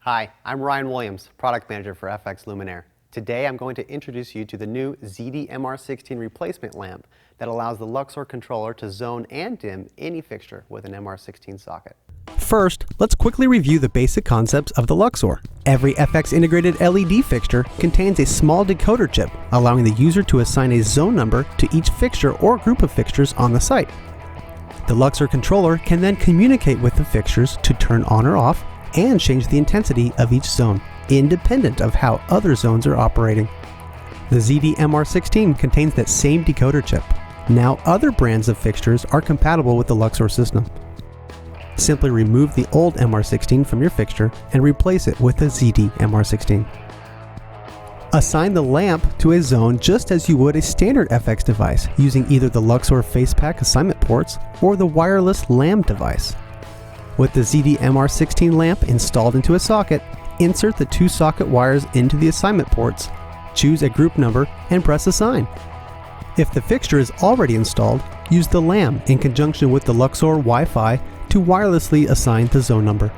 Hi, I'm Ryan Williams, Product Manager for FX Luminaire. Today I'm going to introduce you to the new ZD MR-16 replacement lamp that allows the Luxor controller to zone and dim any fixture with an MR-16 socket. First, let's quickly review the basic concepts of the Luxor. Every FX integrated LED fixture contains a small decoder chip, allowing the user to assign a zone number to each fixture or group of fixtures on the site. The Luxor controller can then communicate with the fixtures to turn on or off and change the intensity of each zone, independent of how other zones are operating. The ZD MR-16 contains that same decoder chip. Now other brands of fixtures are compatible with the Luxor system. Simply remove the old MR-16 from your fixture and replace it with the ZD MR-16. Assign the lamp to a zone just as you would a standard FX device using either the Luxor FacePack assignment ports or the wireless LAM device. With the ZD MR-16 lamp installed into a socket, insert the two socket wires into the assignment ports, choose a group number, and press Assign. If the fixture is already installed, use the LAM in conjunction with the Luxor Wi-Fi to wirelessly assign the zone number.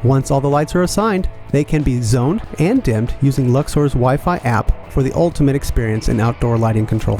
Once all the lights are assigned, they can be zoned and dimmed using Luxor's Wi-Fi app for the ultimate experience in outdoor lighting control.